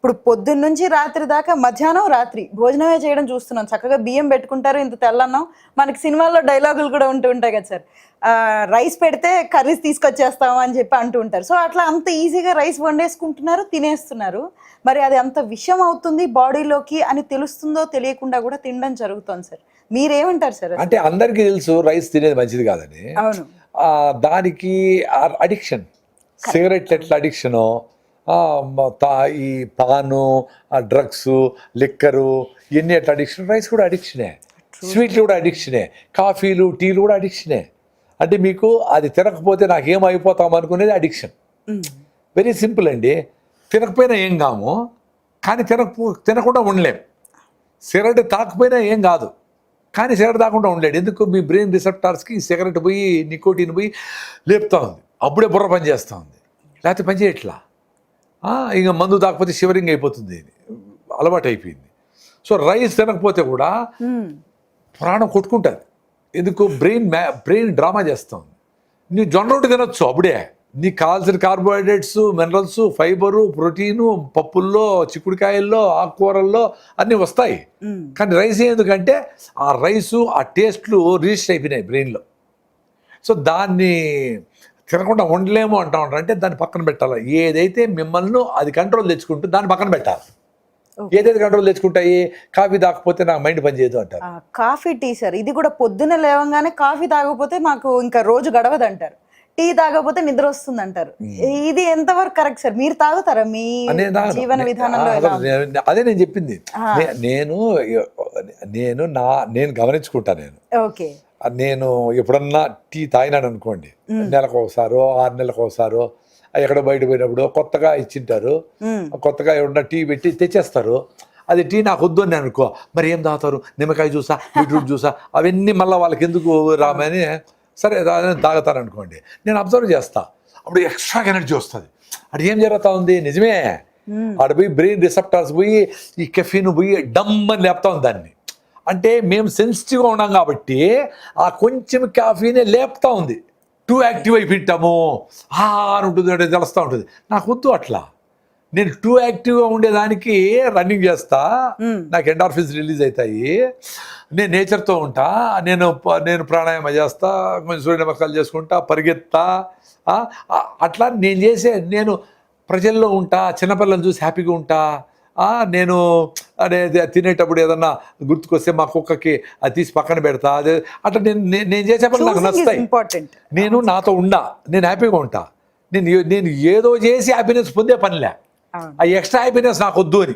ఇప్పుడు పొద్దున్న నుంచి రాత్రి దాకా మధ్యాహ్నం రాత్రి భోజనమే చేయడం చూస్తున్నాం. చక్కగా బియ్యం పెట్టుకుంటారు, ఇంత తెల్లన్నం. మనకి సినిమాల్లో డైలాగులు కూడా ఉంటూ ఉంటాయి కదా సార్, రైస్ పెడితే కర్రీస్ తీసుకొచ్చేస్తాము అని చెప్పి అంటూ ఉంటారు. సో అట్లా అంత ఈజీగా రైస్ వండేసుకుంటున్నారు, తినేస్తున్నారు. మరి అది అంత విషం అవుతుంది బాడీలోకి అని తెలుస్తుందో తెలియకుండా కూడా తినడం జరుగుతుంది సార్. మీరేమంటారు సార్? అంటే అందరికీ తెలుసు రైస్ తినేది మంచిది కాదని. అవును. దానికి అడిక్షన్, సిగరెట్ ఎట్లా అడిక్షను, ఈ పాను, డ్రగ్స్, లిక్కరు, ఇవన్నీ ఎట్లా అడిక్షన్, రైస్ కూడా అడిక్షనే, స్వీట్లు కూడా అడిక్షనే, కాఫీలు టీలు కూడా అడిక్షనే. అంటే మీకు అది తినకపోతే నాకేం అయిపోతాం అనుకునేది అడిక్షన్. వెరీ సింపుల్ అండి. తినకపోయినా ఏం కాము, కానీ తినకుండా ఉండలేం. సిగరెట్ తాకపోయినా ఏం కాదు, కానీ సిగరెట్ తాకుండా ఉండలేడు. ఎందుకు? మీ బ్రెయిన్ రిసెప్టార్స్కి సిగరెట్ పోయి నికోటిన్ పోయి లేపుతూ ఉంది, అప్పుడే బుర్ర పని చేస్తూ ఉంది, లేకపోతే పని చేయట్లా. ఇంకా మందు తాకపోతే షివరింగ్ అయిపోతుంది, అలవాటు అయిపోయింది. సో రైస్ తినకపోతే కూడా ప్రాణం కొట్టుకుంటుంది. ఎందుకు? బ్రెయిన్ డ్రామా చేస్తుంది. నీ జొన్న రొట్టె తినొచ్చు, అప్పుడే నీకు కావాల్సిన కార్బోహైడ్రేట్స్, మినరల్స్, ఫైబరు, ప్రోటీను పప్పుల్లో, చిక్కుడుకాయల్లో, ఆకుకూరల్లో అన్నీ వస్తాయి. కానీ రైస్ ఎందుకంటే ఆ రైసు, ఆ టేస్ట్లు రిజిస్టర్ అయిపోయినాయి బ్రెయిన్లో. సో దాన్ని తినకుండా ఉండలేము అంటా ఉంటారు. అంటే దాన్ని పక్కన పెట్టాలి. ఏదైతే మిమ్మల్ని అది కంట్రోల్ తెచ్చుకుంటూ దాన్ని పక్కన పెట్టాలి. ఏదైతే కంట్రోల్ తెచ్చుకుంటాయి, కాఫీ తాగకపోతే నాకు మైండ్ పని చేయదు అంటారు. కాఫీ, టీ సార్, ఇది కూడా పొద్దున్న లేవగానే కాఫీ తాగకపోతే మాకు ఇంకా రోజు గడవదు అంటారు. టీ తాగకపోతే నిద్ర వస్తుంది అంటారు. ఇది ఎంతవరకు కరెక్ట్ సార్? మీరు తాగుతారా మీ జీవన విధానంలో? అదే నేను చెప్పింది. నేను గమనించుకుంటా. నేను ఎప్పుడన్నా టీ తాగినాను అనుకోండి, నెలకు ఒకసారో 6 నెలలకు ఒకసారో, ఎక్కడో బయట పోయినప్పుడు కొత్తగా ఇచ్చింటారు, కొత్తగా ఎవరన్నా టీ పెట్టి తెచ్చేస్తారు. అది టీ నాకు వద్దు అని అనుకో, మరి ఏం తాగుతారు? నిమ్మకాయ జ్యూసా, బీట్రూట్ జ్యూసా, అవన్నీ మళ్ళీ వాళ్ళకి ఎందుకు రామని సరే తాగుతాను అనుకోండి. నేను అబ్జర్వ్ చేస్తా, అప్పుడు ఎక్స్ట్రా ఎనర్జీ వస్తుంది. అది ఏం జరుగుతూ ఉంది? నిజమే, ఆడ పోయి బ్రెయిన్ రిసెప్టార్స్ పోయి ఈ కెఫీన్ పోయి డమ్ అని లేపుతా ఉంది దాన్ని. అంటే మేము సెన్సిటివ్గా ఉన్నాం కాబట్టి ఆ కొంచెం కాఫీనే లేపుతా ఉంది. టూ యాక్టివ్ అయిపోయింటాము అని ఉంటుంది, తెలుస్తూ ఉంటుంది. నాకు వద్దు అట్లా. నేను టూ యాక్టివ్గా ఉండేదానికి రన్నింగ్ చేస్తా, నాకు ఎండార్ఫిన్స్ రిలీజ్ అవుతాయి, నేను నేచర్తో ఉంటా, నేను ప్రాణాయామం చేస్తా, కొంచెం సూర్య నమస్కారాలు చేసుకుంటా, పరిగెత్తా. అట్లా నేను ప్రజల్లో ఉంటా, చిన్నపిల్లలు చూసి హ్యాపీగా ఉంటా. నేను తినేటప్పుడు ఏదన్నా గుర్తుకొస్తే మా కుక్కకి అది తీసి పక్కన పెడతా. అదే అట్లా నేను చేసే పనులు నాకు నచ్చుతాయి. నేను నాతో ఉండా, నేను హ్యాపీగా ఉంటా. నేను ఏదో చేసి హ్యాపీనెస్ పొందే పనిలే, ఆ ఎక్స్ట్రా హ్యాపీనెస్ నాకు వద్దు అని.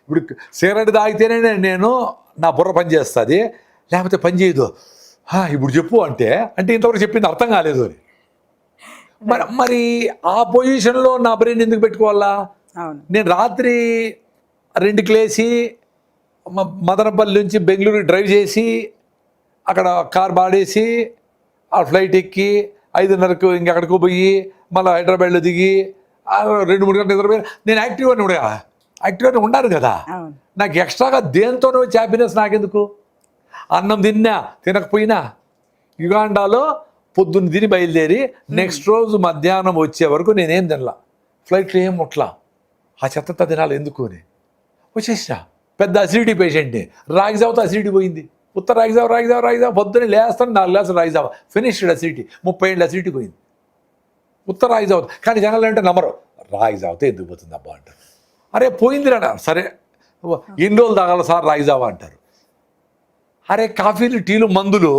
ఇప్పుడు సిగరెట్ తాగితేనే నేను నా బుర్ర పని చేస్తుంది, లేకపోతే పని చేయదు. ఇప్పుడు చెప్పు అంటే ఇంతవరకు చెప్పింది అర్థం కాలేదు అని. మరి ఆ పొజిషన్లో నా బ్రెయిన్ ఎందుకు పెట్టుకోవాలా? నేను రాత్రి 2కి లేచి మదనపల్లి నుంచి బెంగళూరు డ్రైవ్ చేసి అక్కడ కార్ బాడేసి ఆ ఫ్లైట్ ఎక్కి 5:30కు ఇంకెక్కడికో పోయి మళ్ళీ హైదరాబాద్లో దిగి 2-3 గంటలు నిద్రపోయి నేను యాక్టివ్గానే ఉండాలి కదా. నాకు ఎక్స్ట్రాగా దేంతోనే వచ్చే హ్యాపీనెస్ నాకెందుకు? అన్నం తిన్నా తినకపోయినా యుగాండాలో పొద్దున్న తిని బయలుదేరి నెక్స్ట్ రోజు మధ్యాహ్నం వచ్చే వరకు నేనేం తినలా, ఫ్లైట్లో ఏం ముట్లా. ఆ చెత్త తినాలి ఎందుకు అని వచ్చేసిన. పెద్ద అసిడిటీ పేషెంట్ని, రాగి జావతో అసిడిటీ పోయింది. ఉత్తర రాగి జావ పొద్దున్నే లేస్తాను 4 గ్లాసులు రాగి జావ, ఫినిష్డ్ అసిడిటీ, 30 ఏళ్ళ అసిడిటీ పోయింది ఉత్తర రాగి జావ. కానీ జనాలు అంటే నమ్మరు, రాగి జావతో ఎందుకు పోతుంది అబ్బా అంటారు. అరే పోయింది రా, సరే ఎన్ని రోజులు తాగాలి సార్ రాగి జావ అంటారు. అరే కాఫీలు, టీలు, మందులు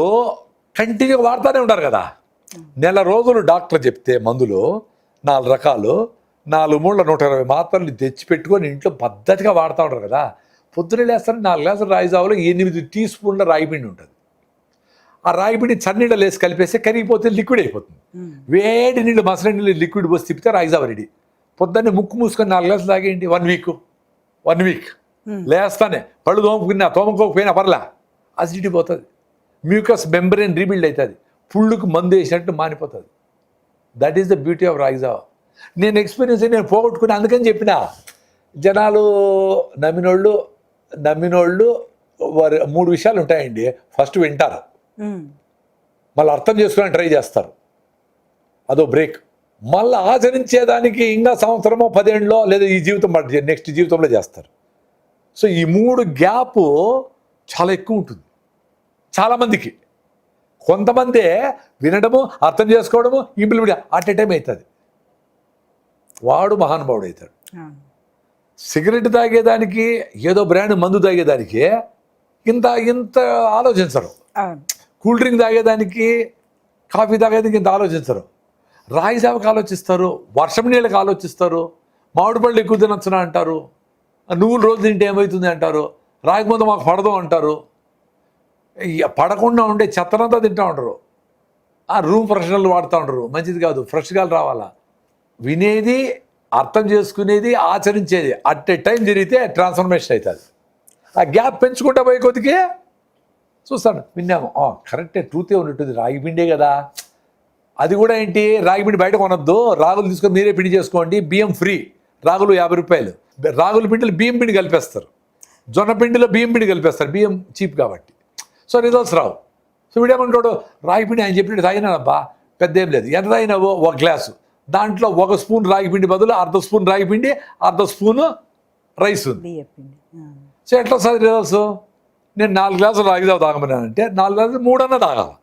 కంటిన్యూగా వాడుతూనే ఉంటారు కదా. నెల రోజులు డాక్టర్ చెప్తే మందులు 4 రకాలు, 4 మూళ్ళ 120 మాత్రలు తెచ్చి పెట్టుకొని ఇంట్లో పద్ధతిగా వాడుతూ ఉంటారు కదా. పొద్దున్నే లేస్తారు 4 గ్లాసులు రాగి జావలో 8 టీ స్పూన్ల రాగిపిండి ఉంటుంది. ఆ రాగిపిండి చన్నీళ్ళు వేసి కలిపేస్తే కరిగిపోతే లిక్విడ్ అయిపోతుంది. వేడి నీళ్ళు, మసలి నీళ్ళు లిక్విడ్ పోసి తిప్పితే రాగి జావ రెడీ. పొద్దున్నే ముక్కు మూసుకొని 4 గ్లాసులు తాగేయండి, 1 వీక్ లేస్తానే పళ్ళు తోముకోకపోయినా పర్లే, అసిడిటీ పోతుంది, మ్యూకస్ మెంబ్రెయిన్ రీబిల్డ్ అవుతుంది, పుళ్ళుకు మందు వేసినట్టు మానిపోతుంది. That is the beauty of ragi java. నేను ఎక్స్పీరియన్స్ నేను పోగొట్టుకుని అందుకని చెప్పిన. జనాలు నమ్మినోళ్ళు 3 విషయాలు ఉంటాయండి. ఫస్ట్ వింటారు, మళ్ళీ అర్థం చేసుకోవడానికి ట్రై చేస్తారు, అదో బ్రేక్. మళ్ళీ ఆచరించేదానికి ఇంకా సంవత్సరమో 10 ఏళ్ళలో లేదా ఈ జీవితం నెక్స్ట్ జీవితంలో చేస్తారు. సో ఈ 3 గ్యాప్ చాలా ఎక్కువ ఉంటుంది చాలామందికి. కొంతమంది వినడము, అర్థం చేసుకోవడము, ఇంప్లిమెంట్ అట్ ఎ టైం అవుతుంది. వాడు మహానుభావుడు అవుతాడు. సిగరెట్ తాగేదానికి, ఏదో బ్రాండ్ మందు తాగేదానికి ఇంత ఆలోచించరు. కూల్ డ్రింక్ తాగేదానికి, కాఫీ తాగేదానికి ఇంత ఆలోచించరు. రాగి జావకు ఆలోచిస్తారు, వర్షం నీళ్ళకి ఆలోచిస్తారు, మామిడి పళ్ళు ఎక్కువ తినొచ్చునా అంటారు, నువ్వులు రోజు తింటే ఏమవుతుంది అంటారు, రాగి ముందు మాకు పడదు అంటారు, పడకుండా ఉండే చెత్తనంతా తింటూ ఉంటారు, ఆ రూమ్ ఫ్రెషనర్లు వాడుతూ ఉంటారు. మంచిది కాదు, ఫ్రెష్ గాలి రావాలా. వినేది, అర్థం చేసుకునేది, ఆచరించేది అట్ ఏ టైం జరిగితే ట్రాన్స్ఫర్మేషన్ అవుతుంది. ఆ గ్యాప్ పెంచుకుంటా పోయే కొద్దికి చూస్తాను, విన్నాము కరెక్టే, ట్రూతే ఉన్నట్టుంది, రాగి పిండే కదా. అది కూడా ఏంటి, రాగి పిండి బయట కొనొద్దు, రాగులు తీసుకొని మీరే పిండి చేసుకోండి, బియ్యం ఫ్రీ, రాగులు 50 రూపాయలు. రాగుల పిండిలో బియ్యం పిండి కలిపేస్తారు, జొన్న పిండిలో బియ్యం పిండి కలిపేస్తారు, బియ్యం చీప్ కాబట్టి. సో రిజల్ట్స్ రావు. సో వీడేమంటాడు, రాగి పిండి ఆయన చెప్పినట్టు తాగినానబ్బా, పెద్ద ఏం లేదు, ఎంత తాగినావో 1 గ్లాసు, దాంట్లో 1 స్పూన్ రాగి పిండి బదులు 1/2 స్పూన్ రాగి పిండి, 1/2 స్పూను రైస్ ఉంది. సో ఎట్లా వస్తుంది రిజల్ట్స్? నేను 4 గ్లాసులు రాగి జావ తాగమన్నానంటే 4 గ్లాసులు 3 అన్నా తాగాలి.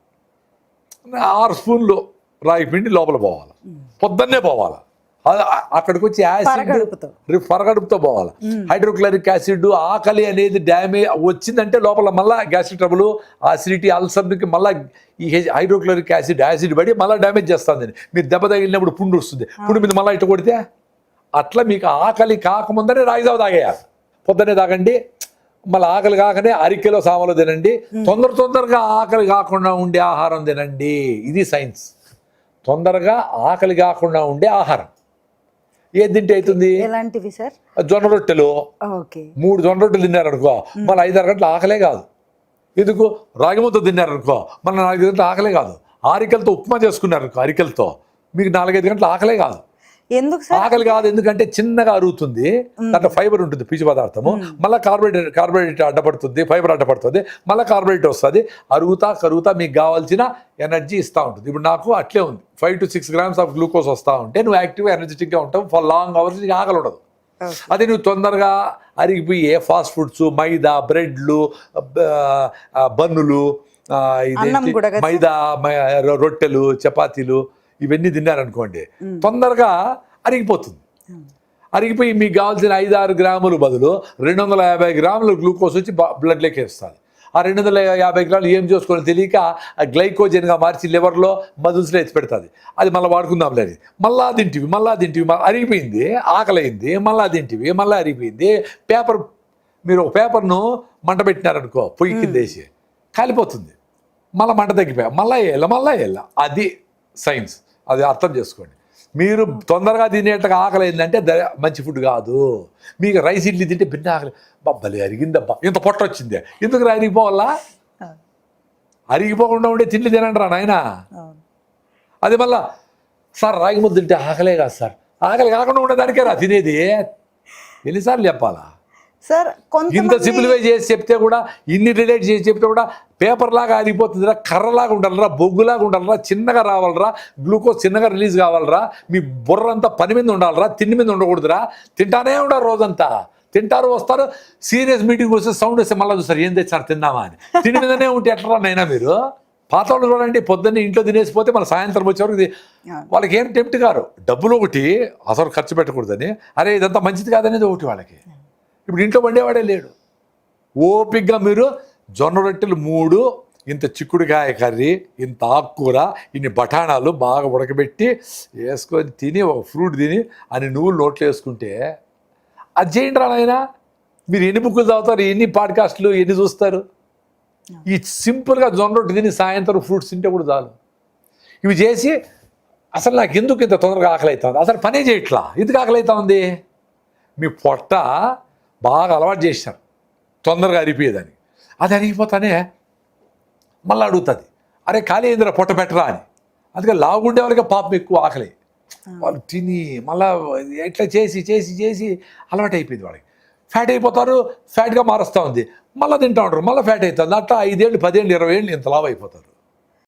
6 స్పూన్లు రాగి పిండి లోపల పోవాలి, పొద్దున్నే పోవాలి. అక్కడికి వచ్చి యాసిడ్ పరగడుపుతో పోవాలి. హైడ్రోక్లోరిక్ యాసిడ్, ఆకలి అనేది డ్యామేజ్ వచ్చిందంటే లోపల మళ్ళీ గ్యాస్ట్రిక్ ట్రబుల్, అసిడిటీ, అల్సర్కి మళ్ళీ ఈ హైడ్రోక్లోరిక్ యాసిడ్ పడి మళ్ళీ డ్యామేజ్ చేస్తుంది. మీరు దెబ్బ తగిలినప్పుడు పుండు వస్తుంది, పుండు మీద మళ్ళీ ఇటు కొడితే అట్లా మీకు ఆకలి కాకముందనే రాగి జావ తాగేయాలి. పొద్దున్నే తాగండి, మళ్ళీ ఆకలి కాకనే అరికెలో సామలు తినండి, తొందరగా ఆకలి కాకుండా ఉండే ఆహారం తినండి. ఇది సైన్స్. తొందరగా ఆకలి కాకుండా ఉండే ఆహారం ఏది తింటే అవుతుంది? ఎలాంటివి సార్? జొన్న రొట్టెలు 3 జొన్న రొట్టెలు తిన్నారనుకో మళ్ళీ 5-6 గంటలు ఆకలే కాదు. ఎందుకు? రాగి ముద్ద తిన్నారనుకో మళ్ళీ 4 గంటలు ఆకలే కాదు. అరికెలతో ఉప్మా చేసుకున్నారనుకో, అరికెలతో మీకు 4-5 గంటలు ఆకలే కాదు. ఎందుకు సార్ ఆకలి కాదు? ఎందుకంటే చిన్నగా అరుగుతుంది, దాంట్లో ఫైబర్ ఉంటుంది, పీచు పదార్థము, మళ్ళీ కార్బోహైడ్రేట్ అడ్డపడుతుంది, ఫైబర్ అడ్డపడుతుంది, మళ్ళీ కార్బోహైడ్రేట్ వస్తుంది, కరుగుతా మీకు కావాల్సిన ఎనర్జీ ఇస్తూ ఉంటుంది. ఇప్పుడు నాకు అట్లే ఉంది, 5 to 6 grams ఆఫ్ గ్లూకోజ్ వస్తూ ఉంటే నువ్వు యాక్టివ్గా ఎనర్జెటిక్గా ఉంటావు, ఫర్ లాంగ్ అవర్స్ నీకు ఆకలి ఉండదు. అదే నువ్వు తొందరగా అరిగిపోయే ఫాస్ట్ ఫుడ్స్, మైదా, బ్రెడ్లు, బన్నులు, మైదా, రొట్టెలు, చపాతీలు ఇవన్నీ తిన్నారనుకోండి తొందరగా అరిగిపోతుంది. అరిగిపోయి మీకు కావాల్సిన 5-6 గ్రాములు బదులు 250 గ్రాములు గ్లూకోజ్ వచ్చి బ్లడ్లోకి వేస్తుంది. ఆ 250 గ్రాములు ఏం చేసుకోవాలో తెలియక గ్లైకోజన్గా మార్చి లివర్లో మజిల్స్లో ఎత్తి పెడుతుంది. అది మళ్ళీ వాడుకుందాం లేదు, మళ్ళా తింటివి అరిగిపోయింది, ఆకలైంది, మళ్ళా తింటివి, మళ్ళీ అరిగిపోయింది. మీరు ఒక పేపర్ను మంట పెట్టినారనుకో, పొయ్యి కింద వేసి కాలిపోతుంది, మళ్ళీ మంట తగ్గిపోయా, మళ్ళీ వేయాల. అది సైన్స్. అది అర్థం చేసుకోండి. మీరు తొందరగా తినేట్టుగా ఆకలి అయిందంటే మంచి ఫుడ్ కాదు. మీకు రైస్ ఇడ్లీ తింటే భిన్న ఆకలి, బబ్బలే అరిగిందబ్బా, ఇంత పొట్ట వచ్చిందే, ఎందుకు అరిగిపోవాలా? అరిగిపోకుండా ఉండే తిండి తినండి రా నాయన. అది మళ్ళా సార్ రాగి ముద్ద తింటే ఆకలే కాదు సార్, ఆకలి కాకుండా ఉండేదానికే రా తినేది. ఎన్నిసార్లు చెప్పాలా సార్? ఇంత సింప్లిఫై చేసి చెప్తే కూడా, ఇన్ని రిలేట్ చేసి చెప్తే కూడా పేపర్ లాగా ఆగిపోతుందిరా, కర్రలాగా ఉండాలరా, బొగ్గులాగా ఉండాలరా, చిన్నగా రావాలరా, గ్లూకోజ్ చిన్నగా రిలీజ్ కావాలరా, మీ బుర్ర అంతా పని మీద ఉండాలరా, తిండి మీద ఉండకూడదురా. తింటానే ఉండాలి రోజంతా, తింటారు, వస్తారు, సీరియస్ మీటింగ్ వస్తే సౌండ్ వస్తే మళ్ళీ చూస్తారు, ఏం తెచ్చారు తిందామా అని. తిండి మీదనే ఉంటే ఎట్లా నైనా మీరు? పాత వాళ్ళు చూడండి, పొద్దున్నే ఇంట్లో తినేసిపోతే మళ్ళీ సాయంత్రం వచ్చేవరకు వాళ్ళకి ఏం టెంప్ట్ కారు. డబ్బులు ఒకటి అసలు ఖర్చు పెట్టకూడదని, అరే ఇదంతా మంచిది కాదనేది ఒకటి వాళ్ళకి. ఇప్పుడు ఇంట్లో వండేవాడే లేడు. ఓపిగ్గా మీరు జొన్న రొట్టెలు 3, ఇంత చిక్కుడుకాయ కర్రీ, ఇంత ఆకుకూర, ఇన్ని బఠానాలు బాగా ఉడకబెట్టి వేసుకొని తిని, ఒక ఫ్రూట్ తిని, అని నువ్వులు నోట్లో వేసుకుంటే అది చేయండి రా నాయన. మీరు ఎన్ని బుక్కులు చదువుతారు, ఎన్ని పాడ్కాస్ట్లు ఎన్ని చూస్తారు? ఈ సింపుల్గా జొన్న రొట్టె తిని సాయంత్రం ఫ్రూట్స్ తింటే కూడా చాలు. ఇవి చేసి అసలు నాకు ఎందుకు ఇంత తొందరగా ఆకలి అవుతుంది, అసలు పనే చేయట్లా, ఎందుకు ఆకలి అవుతా ఉంది? మీ పొట్ట బాగా అలవాటు చేశారు తొందరగా అరిపోయేదని. అది అరిగిపోతానే మళ్ళీ అడుగుతుంది, అరే ఖాళీ అయిందిరా పొట్ట పెట్టరా అని. అందుకని లావుగుండే వాళ్ళకి పాపం ఎక్కువ ఆకలి, వాళ్ళు తిని మళ్ళీ ఎట్లా చేసి అలవాటు అయిపోయింది వాళ్ళకి. ఫ్యాట్ అయిపోతారు, ఫ్యాట్గా మారుస్తూ ఉంది, మళ్ళీ తింటూ ఉంటారు, మళ్ళీ ఫ్యాట్ అవుతుంది. అట్లా 5 ఏళ్ళు 10 ఏళ్ళు 20 ఏళ్ళు ఇంత లావు అయిపోతారు.